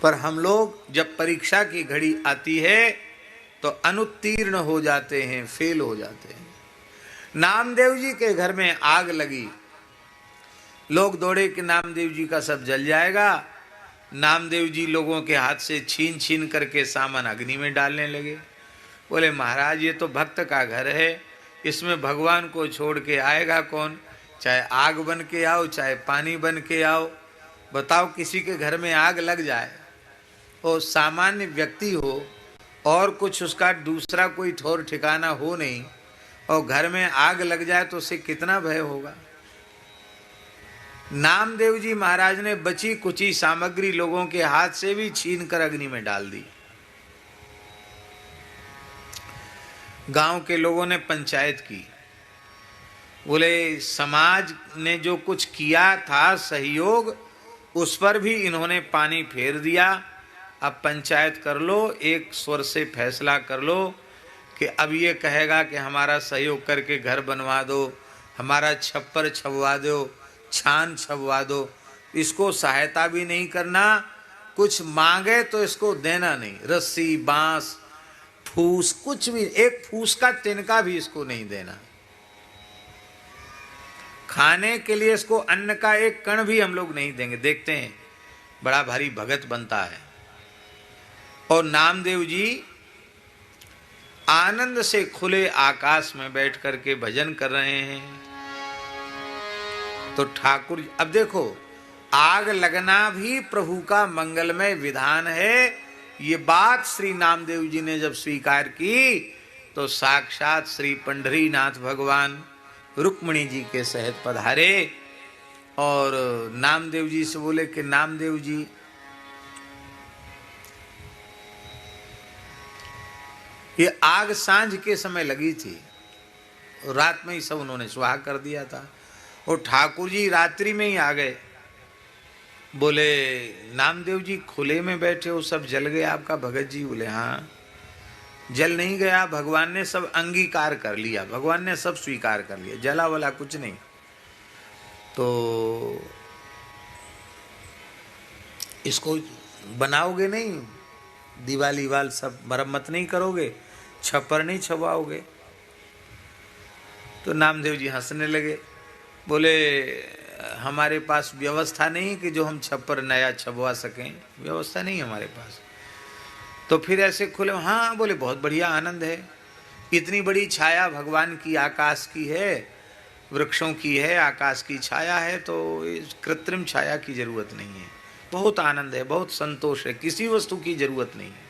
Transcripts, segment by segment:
पर हम लोग जब परीक्षा की घड़ी आती है तो अनुत्तीर्ण हो जाते हैं, फेल हो जाते हैं। नामदेव जी के घर में आग लगी, लोग दौड़े कि नामदेव जी का सब जल जाएगा। नामदेव जी लोगों के हाथ से छीन छीन करके सामान अग्नि में डालने लगे। बोले महाराज ये तो भक्त का घर है, इसमें भगवान को छोड़ के आएगा कौन? चाहे आग बन के आओ, चाहे पानी बन के आओ, बताओ किसी के घर में आग लग जाए, वो सामान्य व्यक्ति हो और कुछ उसका दूसरा कोई ठौर ठिकाना हो नहीं, और घर में आग लग जाए तो उसे कितना भय होगा। नामदेव जी महाराज ने बची कुची सामग्री लोगों के हाथ से भी छीन कर अग्नि में डाल दी। गांव के लोगों ने पंचायत की, बोले समाज ने जो कुछ किया था सहयोग, उस पर भी इन्होंने पानी फेर दिया। अब पंचायत कर लो, एक स्वर से फैसला कर लो कि अब ये कहेगा कि हमारा सहयोग करके घर बनवा दो, हमारा छप्पर छपवा दो, छान छपवा दो, इसको सहायता भी नहीं करना, कुछ मांगे तो इसको देना नहीं, रस्सी बांस फूस कुछ भी, एक फूस का तिनका भी इसको नहीं देना, खाने के लिए इसको अन्न का एक कण भी हम लोग नहीं देंगे। देखते हैं बड़ा भारी भगत बनता है। और नामदेव जी आनंद से खुले आकाश में बैठ करके भजन कर रहे हैं। तो ठाकुर, अब देखो आग लगना भी प्रभु का मंगलमय विधान है। ये बात श्री नामदेव जी ने जब स्वीकार की तो साक्षात श्री पंढरीनाथ भगवान रुक्मिणी जी के सहित पधारे और नामदेव जी से बोले कि नामदेव जी ये आग सांझ के समय लगी थी, रात में ही सब उन्होंने स्वाहा कर दिया था, और ठाकुर जी रात्रि में ही आ गए। बोले नामदेव जी खुले में बैठे हो, सब जल गया आपका भगत जी? बोले हाँ, जल नहीं गया, भगवान ने सब अंगीकार कर लिया, भगवान ने सब स्वीकार कर लिया, जला वाला कुछ नहीं। तो इसको बनाओगे नहीं, दीवाल वाल सब मरम्मत नहीं करोगे, छप्पर नहीं छपवाओगे? तो नामदेव जी हंसने लगे, बोले हमारे पास व्यवस्था नहीं कि जो हम छप्पर नया छपवा सकें, व्यवस्था नहीं हमारे पास। तो फिर ऐसे खुले? हाँ। बोले बहुत बढ़िया, आनंद है, इतनी बड़ी छाया भगवान की आकाश की है, वृक्षों की है, आकाश की छाया है, तो इस कृत्रिम छाया की जरूरत नहीं है, बहुत आनंद है, बहुत संतोष है, किसी वस्तु की जरूरत नहीं है।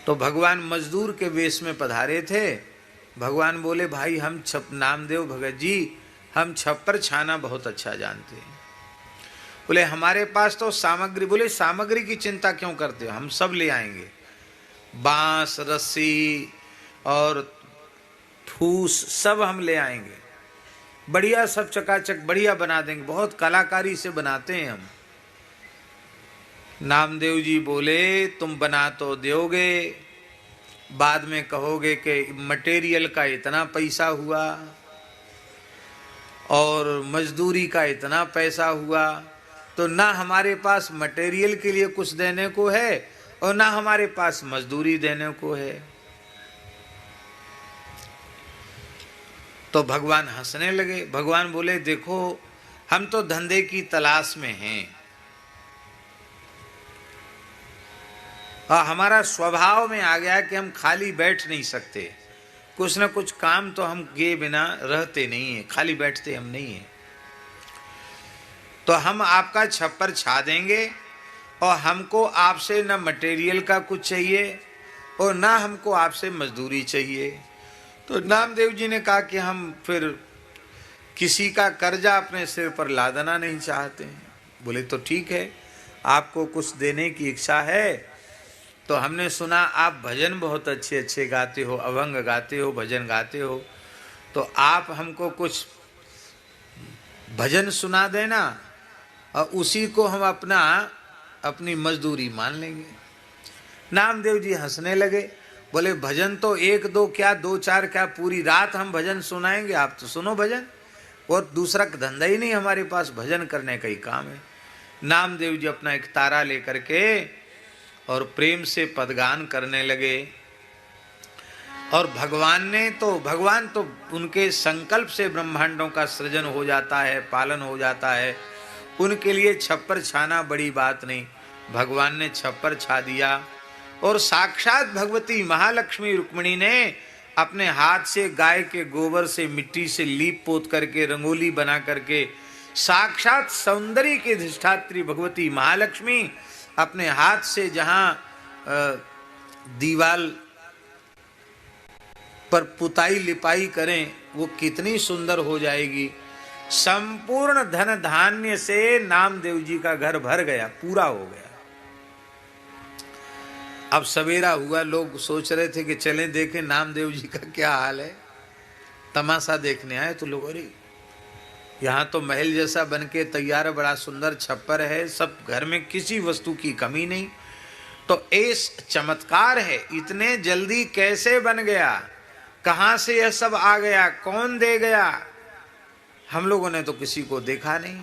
तो भगवान मजदूर के वेश में पधारे थे। भगवान बोले भाई हम नामदेव भगत जी हम छप्पर छाना बहुत अच्छा जानते हैं। बोले हमारे पास तो सामग्री, बोले सामग्री की चिंता क्यों करते हो, हम सब ले आएंगे, बांस रस्सी और फूस सब हम ले आएंगे, बढ़िया सब चकाचक बढ़िया बना देंगे, बहुत कलाकारी से बनाते हैं हम। नामदेव जी बोले तुम बना तो दोगे, बाद में कहोगे कि मटेरियल का इतना पैसा हुआ और मजदूरी का इतना पैसा हुआ, तो ना हमारे पास मटेरियल के लिए कुछ देने को है और ना हमारे पास मजदूरी देने को है। तो भगवान हंसने लगे। भगवान बोले देखो हम तो धंधे की तलाश में हैं, हमारा स्वभाव में आ गया कि हम खाली बैठ नहीं सकते, कुछ न कुछ काम तो हम किए बिना रहते नहीं हैं, खाली बैठते हम नहीं हैं। तो हम आपका छप्पर छा देंगे और हमको आपसे न मटेरियल का कुछ चाहिए और ना हमको आपसे मजदूरी चाहिए। तो नामदेव जी ने कहा कि हम फिर किसी का कर्जा अपने सिर पर लादना नहीं चाहते हैं। बोले तो ठीक है, आपको कुछ देने की इच्छा है तो हमने सुना आप भजन बहुत अच्छे अच्छे गाते हो, अभंग गाते हो, भजन गाते हो, तो आप हमको कुछ भजन सुना देना और उसी को हम अपनी मजदूरी मान लेंगे। नामदेव जी हंसने लगे, बोले भजन तो एक दो क्या, दो चार क्या, पूरी रात हम भजन सुनाएंगे, आप तो सुनो भजन, और दूसरा धंधा ही नहीं हमारे पास, भजन करने का ही काम है। नामदेव जी अपना एक तारा लेकर के और प्रेम से पदगान करने लगे। और भगवान तो उनके संकल्प से ब्रह्मांडों का सृजन हो जाता है, पालन हो जाता है। उनके लिए छप्पर छाना बड़ी बात नहीं, भगवान ने छप्पर छा दिया। और साक्षात भगवती महालक्ष्मी रुक्मिणी ने अपने हाथ से गाय के गोबर से मिट्टी से लीप पोत करके रंगोली बना करके, साक्षात सौंदर्य की अधिष्ठात्री भगवती महालक्ष्मी अपने हाथ से जहां दीवाल पर पुताई लिपाई करें वो कितनी सुंदर हो जाएगी। संपूर्ण धन धान्य से नामदेव जी का घर भर गया, पूरा हो गया। अब सवेरा हुआ, लोग सोच रहे थे कि चलें देखें नामदेव जी का क्या हाल है। तमाशा देखने आए तो लोग, अरे यहाँ तो महल जैसा बनके तैयार है, बड़ा सुंदर छप्पर है, सब घर में किसी वस्तु की कमी नहीं। तो इस चमत्कार है, इतने जल्दी कैसे बन गया, कहां से यह सब आ गया, कौन दे गया? हम लोगों ने तो किसी को देखा नहीं।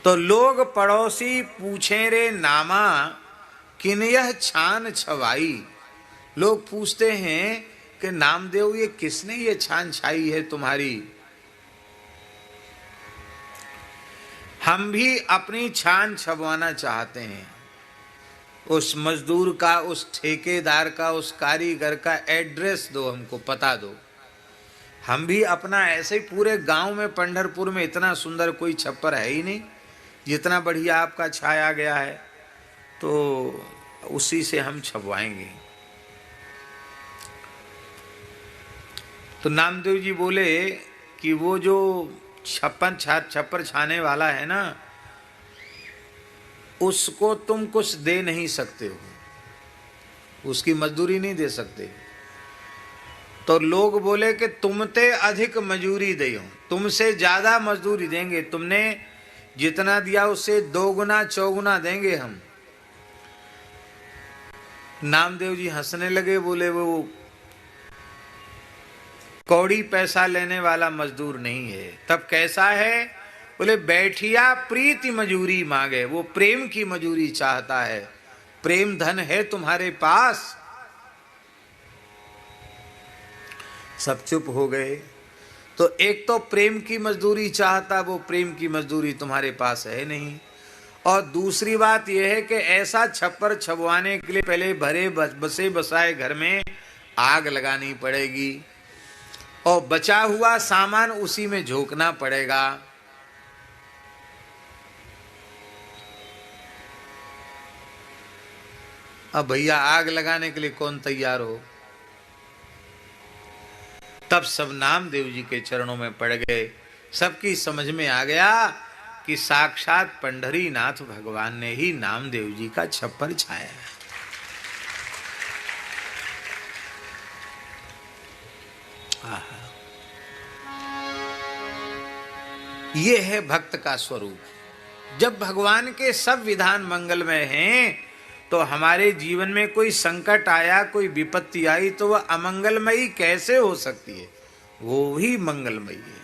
तो लोग पड़ोसी पूछे रे नामा किन यह छान छवाई। लोग पूछते हैं कि नामदेव ये किसने ये छान छाई है तुम्हारी। हम भी अपनी छान छबवाना चाहते हैं। उस मजदूर का, उस ठेकेदार का, उस कारीगर का एड्रेस दो, हमको पता दो। हम भी अपना, ऐसे ही पूरे गांव में पंढरपुर में इतना सुंदर कोई छप्पर है ही नहीं जितना बढ़िया आपका छाया गया है, तो उसी से हम छपवाएंगे। तो नामदेव जी बोले कि वो जो छप्पर छाने वाला है ना, उसको तुम कुछ दे नहीं सकते हो, उसकी मजदूरी नहीं दे सकते। तो लोग बोले कि तुमते अधिक मजूरी दो, तुमसे ज्यादा मजदूरी देंगे, तुमने जितना दिया उससे 2 गुना 4 गुना देंगे हम। नामदेव जी हंसने लगे, बोले वो कौड़ी पैसा लेने वाला मजदूर नहीं है। तब कैसा है? बोले बैठिया प्रीति मजूरी मांगे, वो प्रेम की मजूरी चाहता है। प्रेम धन है तुम्हारे पास? सब चुप हो गए। तो एक तो प्रेम की मजदूरी चाहता, वो प्रेम की मजदूरी तुम्हारे पास है नहीं। और दूसरी बात यह है कि ऐसा छप्पर छपवाने के लिए पहले भरे बसे बसाए घर में आग लगानी पड़ेगी और बचा हुआ सामान उसी में झोंकना पड़ेगा। अब भैया आग लगाने के लिए कौन तैयार हो? तब सब नामदेव जी के चरणों में पड़ गए। सबकी समझ में आ गया कि साक्षात पंढरीनाथ भगवान ने ही नामदेव जी का छप्पर छाया है। ये है भक्त का स्वरूप। जब भगवान के सब विधान मंगलमय हैं, तो हमारे जीवन में कोई संकट आया, कोई विपत्ति आई, तो वह अमंगलमयी कैसे हो सकती है? वो ही मंगलमयी है।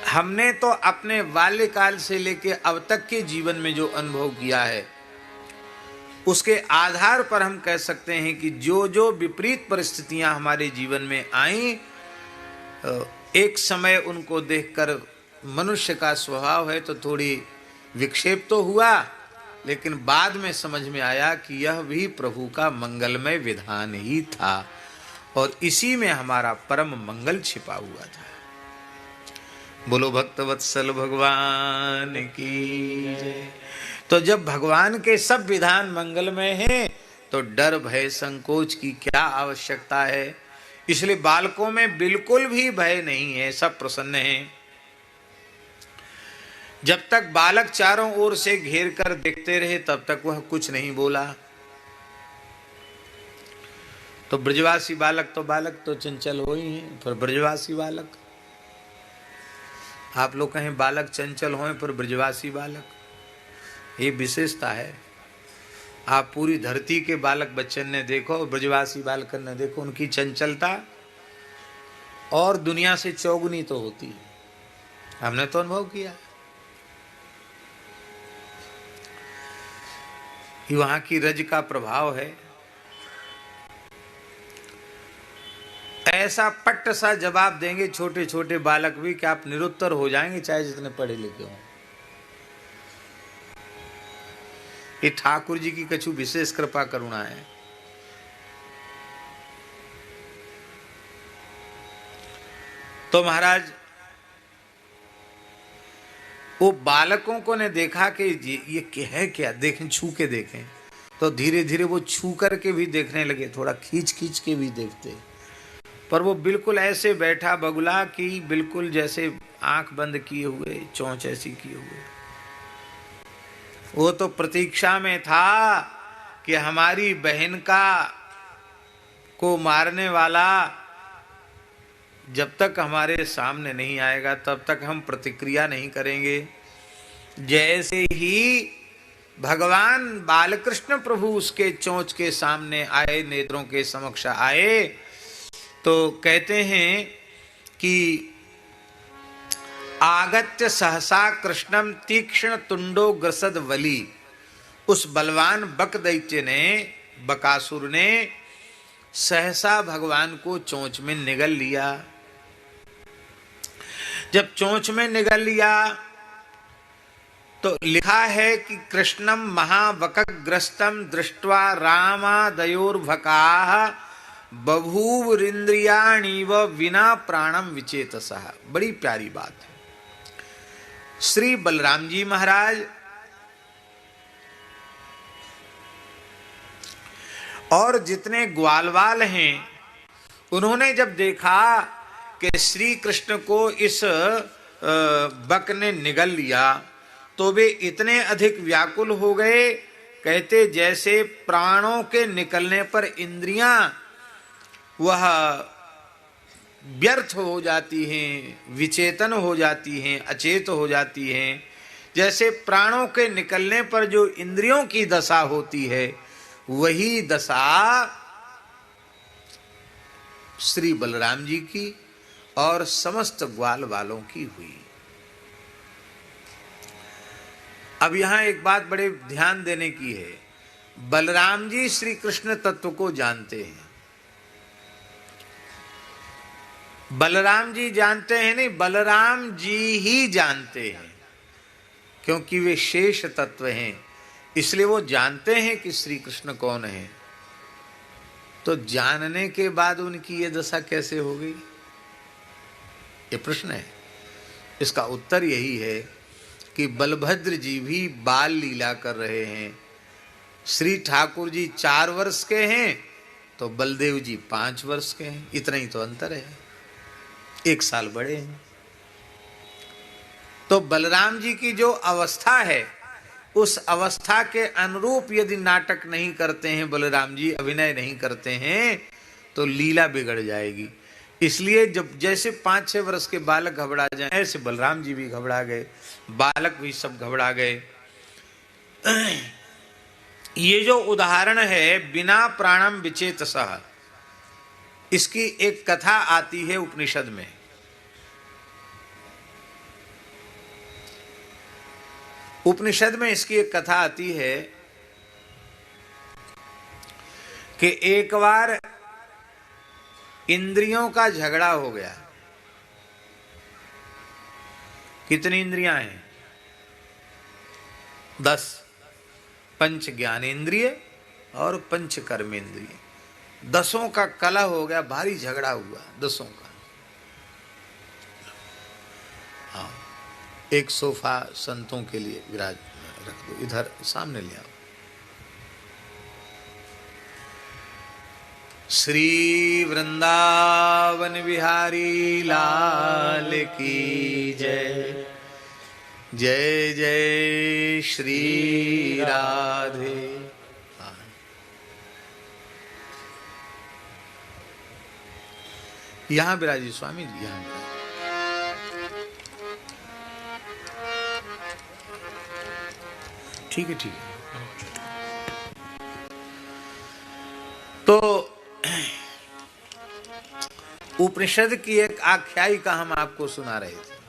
हमने तो अपने बाल्यकाल से लेकर अब तक के जीवन में जो अनुभव किया है, उसके आधार पर हम कह सकते हैं कि जो जो विपरीत परिस्थितियां हमारे जीवन में आईं, एक समय उनको देखकर मनुष्य का स्वभाव है तो थोड़ी विक्षेप तो हुआ, लेकिन बाद में समझ में आया कि यह भी प्रभु का मंगलमय विधान ही था और इसी में हमारा परम मंगल छिपा हुआ था। बोलो भक्तवत्सल भगवान की जय। तो जब भगवान के सब विधान मंगलमय हैं, तो डर भय संकोच की क्या आवश्यकता है? इसलिए बालकों में बिल्कुल भी भय नहीं है, सब प्रसन्न हैं। जब तक बालक चारों ओर से घेर कर देखते रहे, तब तक वह कुछ नहीं बोला। तो ब्रजवासी बालक तो चंचल हो ही हैं, पर ब्रजवासी बालक, आप लोग कहें बालक चंचल हों पर ब्रजवासी बालक, ये विशेषता है। आप पूरी धरती के बालक बच्चन ने देखो और ब्रजवासी बालकन ने देखो, उनकी चंचलता और दुनिया से चौगुनी तो होती है। हमने तो अनुभव किया कि वहां की रज का प्रभाव है। ऐसा पट्ट सा जवाब देंगे छोटे छोटे बालक भी कि आप निरुत्तर हो जाएंगे, चाहे जितने पढ़े लिखे हों। ये ठाकुर जी की कछु विशेष कृपा करुणा है। तो महाराज वो बालकों को ने देखा कि ये है क्या, देखें, छू के देखें। तो धीरे धीरे वो छू करके भी देखने लगे, थोड़ा खींच खींच के भी देखते। पर वो बिल्कुल ऐसे बैठा बगुला कि बिल्कुल जैसे आंख बंद किए हुए, चोंच ऐसी किए हुए। वो तो प्रतीक्षा में था कि हमारी बहन को मारने वाला जब तक हमारे सामने नहीं आएगा तब तक हम प्रतिक्रिया नहीं करेंगे। जैसे ही भगवान बालकृष्ण प्रभु उसके चोंच के सामने आए, नेत्रों के समक्ष आए, तो कहते हैं कि आगत्य सहसा कृष्णम तीक्ष्ण तुंडो ग्रसद वली। उस बलवान बक दैत्य ने, बकासुर ने सहसा भगवान को चोंच में निगल लिया। जब चोंच में निगल लिया तो लिखा है कि कृष्णम महावकग्रस्तम दृष्ट्वा रामादयोर्भकाः बभूवरिंद्रियाणीव विना प्राणम विचेतसः। बड़ी प्यारी बात है। श्री बलराम जी महाराज और जितने ग्वालवाल हैं, उन्होंने जब देखा कि श्री कृष्ण को इस बक ने निगल लिया तो वे इतने अधिक व्याकुल हो गए, कहते जैसे प्राणों के निकलने पर इंद्रियां वह व्यर्थ हो जाती हैं, विचेतन हो जाती हैं, अचेत हो जाती हैं। जैसे प्राणों के निकलने पर जो इंद्रियों की दशा होती है, वही दशा श्री बलराम जी की और समस्त ग्वाल वालों की हुई। अब यहां एक बात बड़े ध्यान देने की है। बलराम जी श्री कृष्ण तत्व को जानते हैं। बलराम जी जानते हैं नहीं, बलराम जी ही जानते हैं, क्योंकि वे शेष तत्व हैं, इसलिए वो जानते हैं कि श्री कृष्ण कौन है। तो जानने के बाद उनकी ये दशा कैसे हो गई, ये प्रश्न है। इसका उत्तर यही है कि बलभद्र जी भी बाल लीला कर रहे हैं। श्री ठाकुर जी 4 वर्ष के हैं तो बलदेव जी 5 वर्ष के हैं, इतना ही तो अंतर है, 1 साल बड़े हैं। तो बलराम जी की जो अवस्था है, उस अवस्था के अनुरूप यदि नाटक नहीं करते हैं बलराम जी, अभिनय नहीं करते हैं, तो लीला बिगड़ जाएगी। इसलिए जब जैसे 5-6 वर्ष के बालक घबरा जाएं, ऐसे बलराम जी भी घबरा गए, बालक भी सब घबरा गए। ये जो उदाहरण है बिना प्राणम विचेतसः, इसकी एक कथा आती है उपनिषद में। उपनिषद में इसकी एक कथा आती है कि एक बार इंद्रियों का झगड़ा हो गया। कितनी इंद्रियां हैं? 10। पंच ज्ञानेंद्रिय और पंच कर्मेंद्रिय, 10 का कलह हो गया, भारी झगड़ा हुआ 10 का। हाँ, एक सोफा संतों के लिए विराज रख दो, इधर सामने ले आओ। श्री वृंदावन बिहारी लाल की जय। जय जय श्री राधे। यहां विराजी स्वामी जी, यहां ठीक है, ठीक है। तो उपनिषद की एक आख्यायिका हम आपको सुना रहे थे।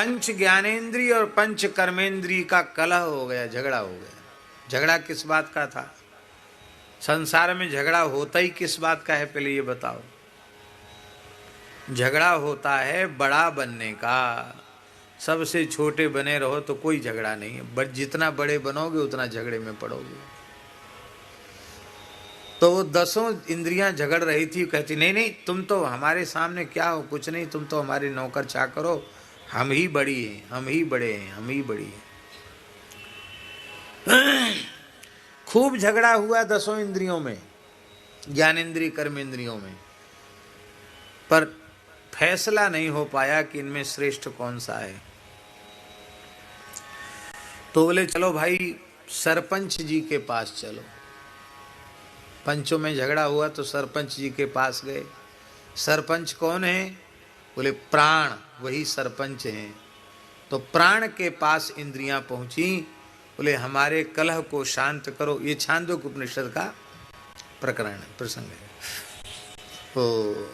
पंच ज्ञानेंद्रिय और पंच कर्मेंद्रिय का कलह हो गया, झगड़ा हो गया। झगड़ा किस बात का था? संसार में झगड़ा होता ही किस बात का है, पहले ये बताओ। झगड़ा होता है बड़ा बनने का। सबसे छोटे बने रहो तो कोई झगड़ा नहीं है, बट जितना बड़े बनोगे उतना झगड़े में पड़ोगे। तो वो 10 इंद्रियां झगड़ रही थी, कहती नहीं नहीं तुम तो हमारे सामने क्या हो, कुछ नहीं, तुम तो हमारे नौकर चाकर हो, हम ही बड़ी हैं, हम ही बड़े हैं, हम ही बड़ी हैं। खूब झगड़ा हुआ 10 इंद्रियों में, ज्ञानेंद्रिय कर्मेंद्रियों में, पर फैसला नहीं हो पाया कि इनमें श्रेष्ठ कौन सा है। तो बोले चलो भाई सरपंच जी के पास चलो। पंचों में झगड़ा हुआ तो सरपंच जी के पास गए। सरपंच कौन है? बोले प्राण, वही सरपंच हैं। तो प्राण के पास इंद्रियां पहुंची, बोले हमारे कलह को शांत करो। ये छांदोग्य उपनिषद का प्रकरण प्रसंग है। तो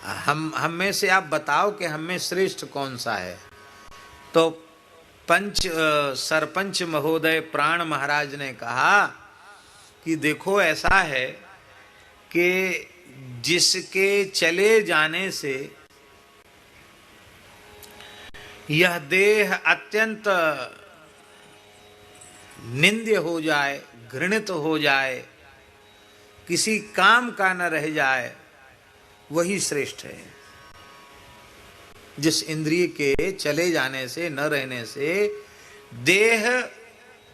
हम में से आप बताओ कि हम में श्रेष्ठ कौन सा है। तो सरपंच महोदय प्राण महाराज ने कहा कि देखो ऐसा है कि जिसके चले जाने से यह देह अत्यंत निंद्य हो जाए, घृणित हो जाए, किसी काम का न रह जाए, वही श्रेष्ठ है। जिस इंद्रिय के चले जाने से, न रहने से देह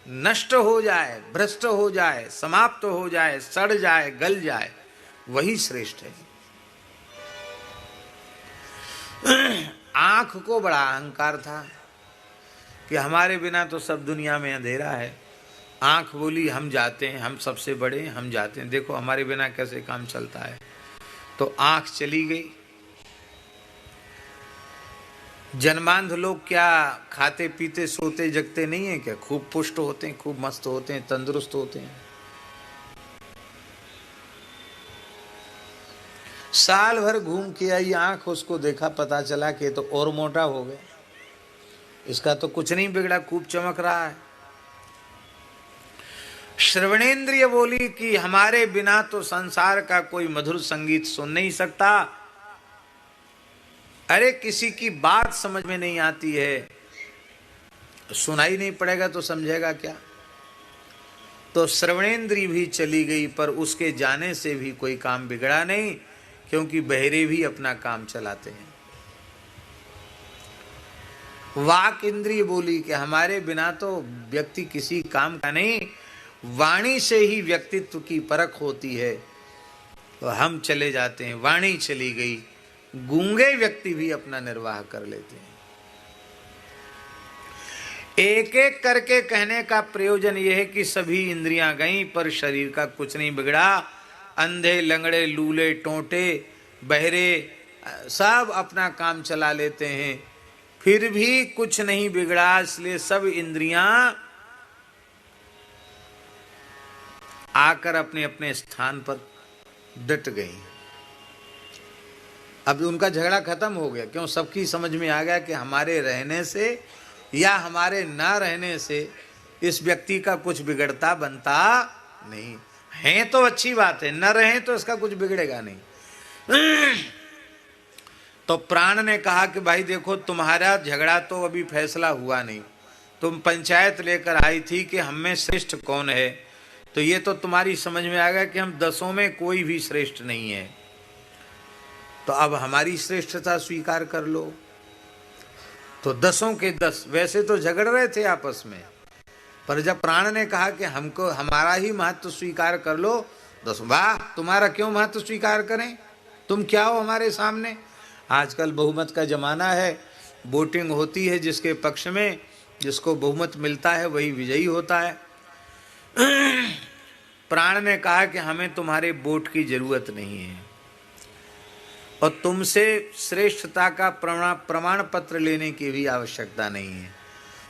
नष्ट हो जाए, भ्रष्ट हो जाए, समाप्त हो जाए, सड़ जाए, गल जाए, वही श्रेष्ठ है। आंख को बड़ा अहंकार था कि हमारे बिना तो सब दुनिया में अंधेरा है। आंख बोली हम जाते हैं, हम सबसे बड़े हैं, हम जाते हैं, देखो हमारे बिना कैसे काम चलता है। तो आंख चली गई। जन्मांध लोग क्या खाते पीते सोते जगते नहीं है क्या? खूब पुष्ट होते हैं, खूब मस्त होते हैं, तंदुरुस्त होते हैं। साल भर घूम के आई आंख, उसको देखा, पता चला कि तो और मोटा हो गया, इसका तो कुछ नहीं बिगड़ा, खूब चमक रहा है। श्रवणेन्द्रिय बोली कि हमारे बिना तो संसार का कोई मधुर संगीत सुन नहीं सकता। अरे किसी की बात समझ में नहीं आती है, सुनाई नहीं पड़ेगा तो समझेगा क्या? तो श्रवणेन्द्रिय भी चली गई, पर उसके जाने से भी कोई काम बिगड़ा नहीं, क्योंकि बहरे भी अपना काम चलाते हैं। वाक इंद्रिय बोली कि हमारे बिना तो व्यक्ति किसी काम का नहीं, वाणी से ही व्यक्तित्व की परख होती है। तो हम चले जाते हैं, वाणी चली गई, गूंगे व्यक्ति भी अपना निर्वाह कर लेते हैं। एक एक करके कहने का प्रयोजन यह है कि सभी इंद्रियां गईं पर शरीर का कुछ नहीं बिगड़ा। अंधे लंगड़े लूले टोटे बहरे सब अपना काम चला लेते हैं, फिर भी कुछ नहीं बिगड़ा। इसलिए सब इंद्रियां आकर अपने अपने स्थान पर डट गई। अब उनका झगड़ा खत्म हो गया। क्यों? सबकी समझ में आ गया कि हमारे रहने से या हमारे ना रहने से इस व्यक्ति का कुछ बिगड़ता बनता नहीं है। तो अच्छी बात है, न रहे तो इसका कुछ बिगड़ेगा नहीं। तो प्राण ने कहा कि भाई देखो तुम्हारा झगड़ा तो अभी फैसला हुआ नहीं, तुम पंचायत लेकर आई थी कि हम में श्रेष्ठ कौन है, तो ये तो तुम्हारी समझ में आ गया कि हम 10 में कोई भी श्रेष्ठ नहीं है, तो अब हमारी श्रेष्ठता स्वीकार कर लो। तो 10 के 10 वैसे तो झगड़ रहे थे आपस में, पर जब प्राण ने कहा कि हमको हमारा ही महत्व स्वीकार कर लो, 10 वाह तुम्हारा क्यों महत्व स्वीकार करें, तुम क्या हो हमारे सामने। आजकल बहुमत का जमाना है, वोटिंग होती है, जिसके पक्ष में जिसको बहुमत मिलता है वही विजयी होता है। प्राण ने कहा कि हमें तुम्हारे वोट की जरूरत नहीं है और तुमसे श्रेष्ठता का प्रमाण पत्र लेने की भी आवश्यकता नहीं है।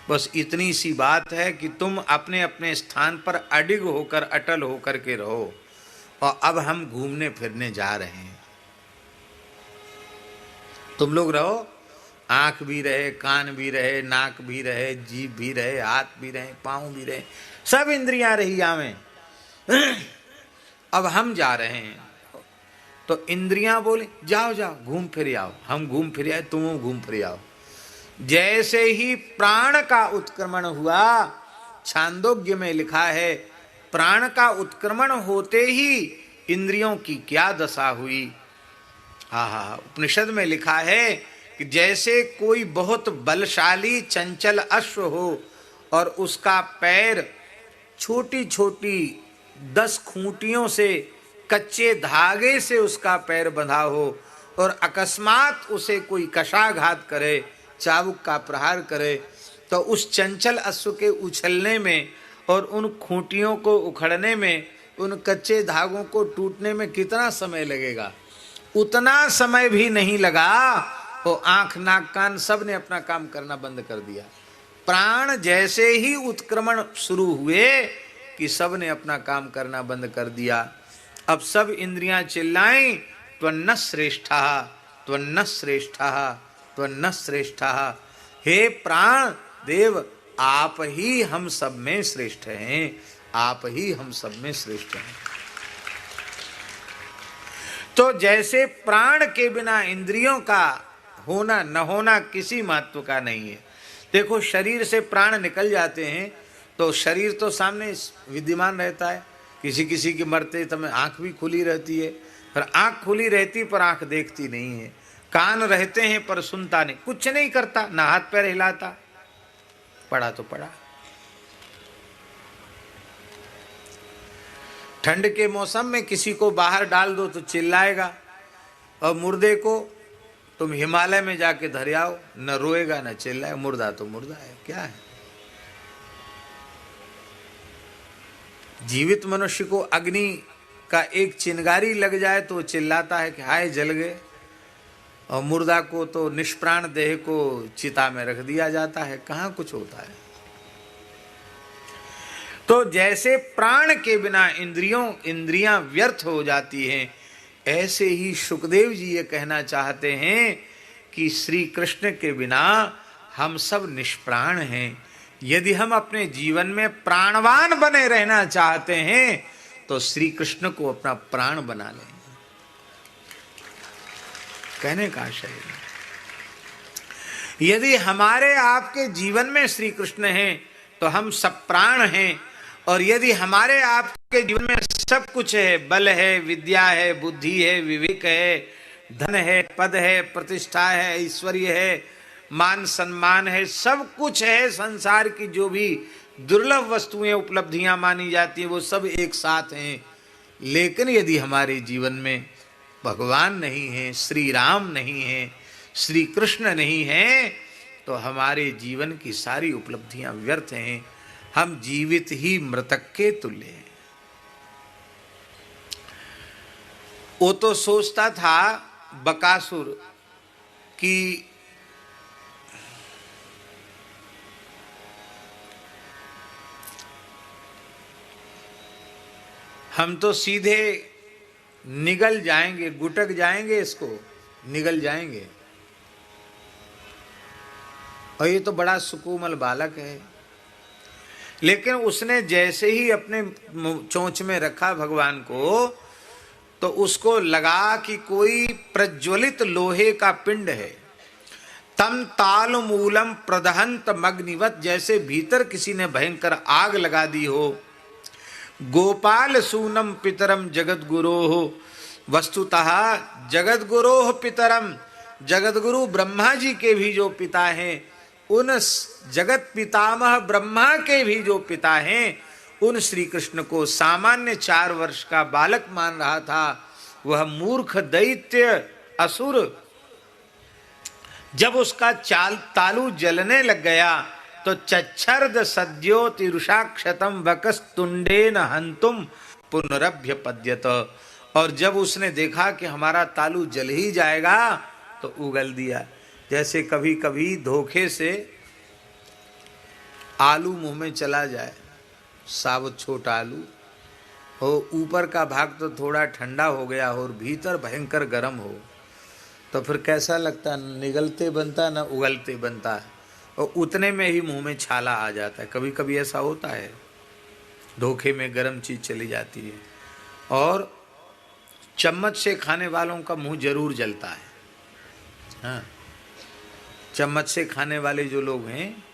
बस इतनी सी बात है कि तुम अपने अपने स्थान पर अडिग होकर अटल होकर के रहो, और अब हम घूमने फिरने जा रहे हैं, तुम लोग रहो आँख भी रहे, कान भी रहे, नाक भी रहे, जीभ भी रहे, हाथ भी रहे, पाँव भी रहे, सब इंद्रियां रही हमें। अब हम जा रहे हैं तो इंद्रियां बोले जाओ जाओ घूम फिर आओ। हम घूम फिर आए, तुम घूम फिर आओ। जैसे ही प्राण का उत्क्रमण हुआ, छांदोग्य में लिखा है, प्राण का उत्क्रमण होते ही इंद्रियों की क्या दशा हुई। उपनिषद में लिखा है कि जैसे कोई बहुत बलशाली चंचल अश्व हो और उसका पैर छोटी छोटी 10 खूंटियों से, कच्चे धागे से उसका पैर बंधा हो और अकस्मात उसे कोई कशाघात करे, चाबुक का प्रहार करे, तो उस चंचल अश्व के उछलने में और उन खूंटियों को उखड़ने में, उन कच्चे धागों को टूटने में कितना समय लगेगा। उतना समय भी नहीं लगा तो आंख नाक कान सब ने अपना काम करना बंद कर दिया। प्राण जैसे ही उत्क्रमण शुरू हुए कि सब ने अपना काम करना बंद कर दिया। अब सब इंद्रियां चिल्लाएं, त्वन्न श्रेष्ठा, त्वन्न श्रेष्ठा, त्वन्न श्रेष्ठा। हे प्राण देव, आप ही हम सब में श्रेष्ठ हैं, आप ही हम सब में श्रेष्ठ हैं। तो जैसे प्राण के बिना इंद्रियों का होना न होना किसी महत्व का नहीं है। देखो, शरीर से प्राण निकल जाते हैं तो शरीर तो सामने विद्यमान रहता है। किसी किसी की मरते समय आंख भी खुली रहती है, पर आंख खुली रहती पर आंख देखती नहीं है। कान रहते हैं पर सुनता नहीं, कुछ नहीं करता, ना हाथ पैर हिलाता, पड़ा तो पड़ा। ठंड के मौसम में किसी को बाहर डाल दो तो चिल्लाएगा, और मुर्दे को तुम हिमालय में जाके धर आओ, न रोएगा न चिल्लाए। मुर्दा तो मुर्दा है, क्या है। जीवित मनुष्य को अग्नि का एक चिंगारी लग जाए तो चिल्लाता है कि हाय जल गए, और मुर्दा को तो निष्प्राण देह को चिता में रख दिया जाता है, कहाँ कुछ होता है। तो जैसे प्राण के बिना इंद्रियां व्यर्थ हो जाती हैं, ऐसे ही सुखदेव जी ये कहना चाहते हैं कि श्री कृष्ण के बिना हम सब निष्प्राण हैं। यदि हम अपने जीवन में प्राणवान बने रहना चाहते हैं तो श्री कृष्ण को अपना प्राण बना लें। कहने का आशय, यदि हमारे आपके जीवन में श्री कृष्ण हैं तो हम सब प्राण हैं, और यदि हमारे आपके जीवन में सब कुछ है, बल है, विद्या है, बुद्धि है, विवेक है, धन है, पद है, प्रतिष्ठा है, ऐश्वर्य है, मान सम्मान है, सब कुछ है, संसार की जो भी दुर्लभ वस्तुएं उपलब्धियां मानी जाती हैं वो सब एक साथ हैं, लेकिन यदि हमारे जीवन में भगवान नहीं है, श्री राम नहीं है, श्री कृष्ण नहीं है, तो हमारे जीवन की सारी उपलब्धियां व्यर्थ हैं। हम जीवित ही मृतक के तुल्य हैं। वो तो सोचता था बकासुर कि हम तो सीधे निगल जाएंगे, गुटक जाएंगे, इसको निगल जाएंगे, और ये तो बड़ा सुकोमल बालक है। लेकिन उसने जैसे ही अपने चोंच में रखा भगवान को, तो उसको लगा कि कोई प्रज्वलित लोहे का पिंड है। तम ताल मूलम प्रदहंत मग्निवत, जैसे भीतर किसी ने भयंकर आग लगा दी हो। गोपाल सूनम पितरम जगत गुरोह, वस्तुतः जगत गुरोह पितरम, जगत गुरु ब्रह्मा जी के भी जो पिता हैं, उन जगत पितामह ब्रह्मा के भी जो पिता हैं, उन श्री कृष्ण को सामान्य 4 वर्ष का बालक मान रहा था। वह मूर्ख दैत्य असुर जब उसका तालू जलने लग गया तो चच्छर्द सद्यो तिरुषाक्षतम वकस्तुंडेन हंतुम पुनरभ्य पद्यत, और जब उसने देखा कि हमारा तालू जल ही जाएगा तो उगल दिया। जैसे कभी कभी धोखे से आलू मुंह में चला जाए, साबुत छोटा आलू हो, ऊपर का भाग तो थोड़ा ठंडा हो गया हो और भीतर भयंकर गर्म हो, तो फिर कैसा लगता, निगलते बनता ना उगलते बनता, और उतने में ही मुंह में छाला आ जाता है। कभी कभी ऐसा होता है, धोखे में गर्म चीज चली जाती है। और चम्मच से खाने वालों का मुंह जरूर जलता है। हाँ, चम्मच से खाने वाले जो लोग हैं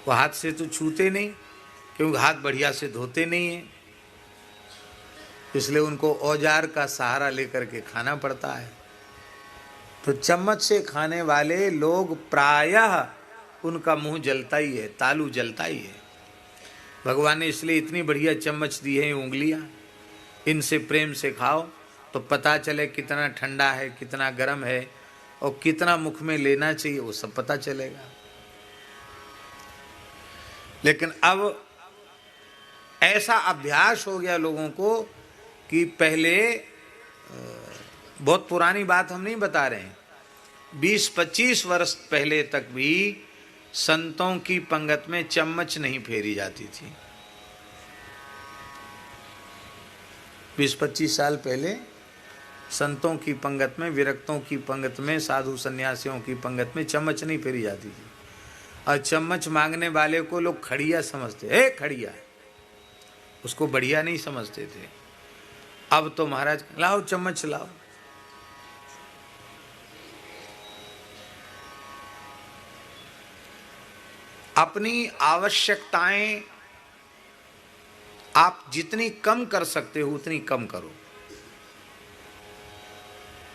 वो हाथ से तो छूते नहीं, क्योंकि हाथ बढ़िया से धोते नहीं है, इसलिए उनको औजार का सहारा लेकर के खाना पड़ता है। तो चम्मच से खाने वाले लोग प्रायः उनका मुंह जलता ही है, तालू जलता ही है। भगवान ने इसलिए इतनी बढ़िया चम्मच दी है उंगलियां, इनसे प्रेम से खाओ तो पता चले कितना ठंडा है, कितना गर्म है, और कितना मुख में लेना चाहिए, वो सब पता चलेगा। लेकिन अब ऐसा अभ्यास हो गया लोगों को कि पहले, बहुत पुरानी बात हम नहीं बता रहे हैं, 20-25 वर्ष पहले तक भी संतों की पंगत में चम्मच नहीं फेरी जाती थी। 20-25 साल पहले संतों की पंगत में, विरक्तों की पंगत में, साधु सन्यासियों की पंगत में चम्मच नहीं फेरी जाती थी। और चम्मच मांगने वाले को लोग खड़िया समझते, हे खड़िया, उसको बढ़िया नहीं समझते थे। अब तो महाराज लाओ चम्मच लाओ। अपनी आवश्यकताएं आप जितनी कम कर सकते हो उतनी कम करो,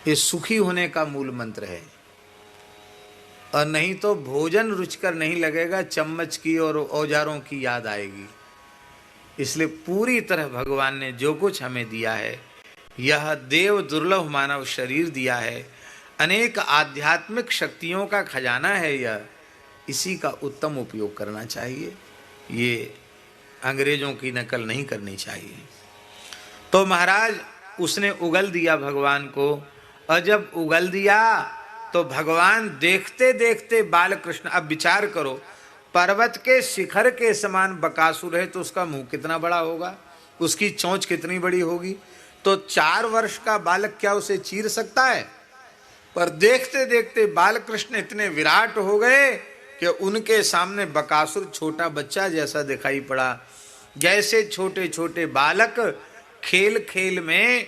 ये सुखी होने का मूल मंत्र है। और नहीं तो भोजन रुचिकर नहीं लगेगा, चम्मच की और औजारों की याद आएगी। इसलिए पूरी तरह भगवान ने जो कुछ हमें दिया है, यह देव दुर्लभ मानव शरीर दिया है, अनेक आध्यात्मिक शक्तियों का खजाना है यह, इसी का उत्तम उपयोग करना चाहिए। ये अंग्रेजों की नकल नहीं करनी चाहिए। तो महाराज उसने उगल दिया भगवान को, और जब उगल दिया तो भगवान देखते देखते बालकृष्ण, अब विचार करो, पर्वत के शिखर के समान बकासुर है तो उसका मुंह कितना बड़ा होगा, उसकी चोंच कितनी बड़ी होगी। तो 4 वर्ष का बालक क्या उसे चीर सकता है? पर देखते देखते बालकृष्ण इतने विराट हो गए कि उनके सामने बकासुर छोटा बच्चा जैसा दिखाई पड़ा। जैसे छोटे छोटे बालक खेल खेल में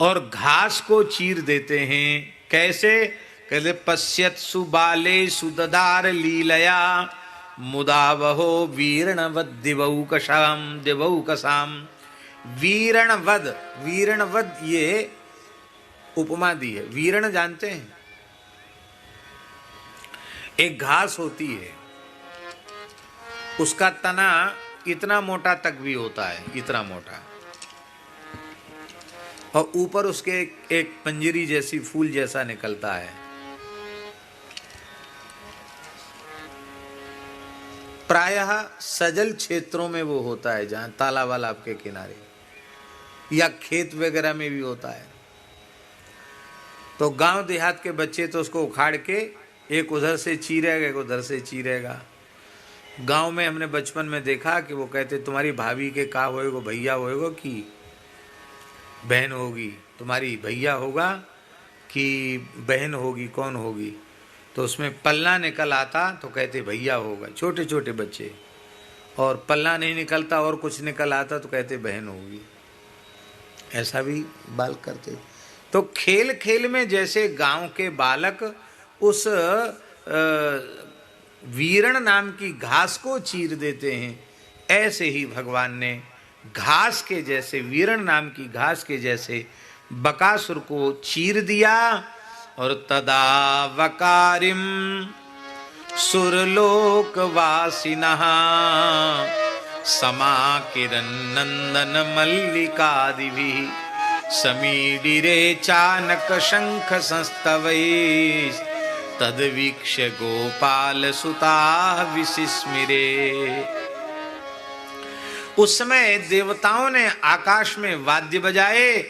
और घास को चीर देते हैं, कैसे? कहते पश्यत सुबाले सुददार लीलया मुदावहो वीरणवद दिवौकसाम। वीरणवद, वीरणवद ये उपमा दी है। वीरण जानते हैं? एक घास होती है, उसका तना इतना मोटा तक भी होता है, इतना मोटा, और ऊपर उसके एक पंजरी जैसी फूल जैसा निकलता है। प्रायः सजल क्षेत्रों में वो होता है, जहां तालाब वालाब के किनारे या खेत वगैरह में भी होता है। तो गांव देहात के बच्चे तो उसको उखाड़ के एक उधर से चीरेगा, एक उधर से चीरेगा। गांव में हमने बचपन में देखा कि वो कहते तुम्हारी भाभी के का होएगो, भैया होएगो कि बहन होगी, तुम्हारी भैया होगा कि बहन होगी, कौन होगी? तो उसमें पल्ला निकल आता तो कहते भैया होगा, छोटे छोटे बच्चे। और पल्ला नहीं निकलता और कुछ निकल आता तो कहते बहन होगी। ऐसा भी बाल करते। तो खेल खेल में जैसे गांव के बालक उस वीरण नाम की घास को चीर देते हैं, ऐसे ही भगवान ने घास के जैसे, वीरण नाम की घास के जैसे बकासुर को चीर दिया। और तदा वकारिम सुरलोक वासिनः समाकिरन नंदन मल्लिकादिभिः समीडिरे चानक शंख संस्तवैः तद्वीक्ष्य गोपाल सुताः विसिस्मिरे। उस समय देवताओं ने आकाश में वाद्य बजाए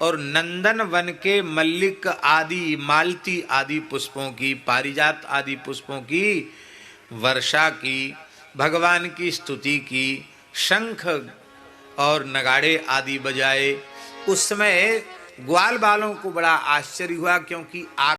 और नंदन वन के मल्लिक आदि, मालती आदि पुष्पों की, पारिजात आदि पुष्पों की वर्षा की, भगवान की स्तुति की, शंख और नगाड़े आदि बजाए। उस समय ग्वाल वालों को बड़ा आश्चर्य हुआ, क्योंकि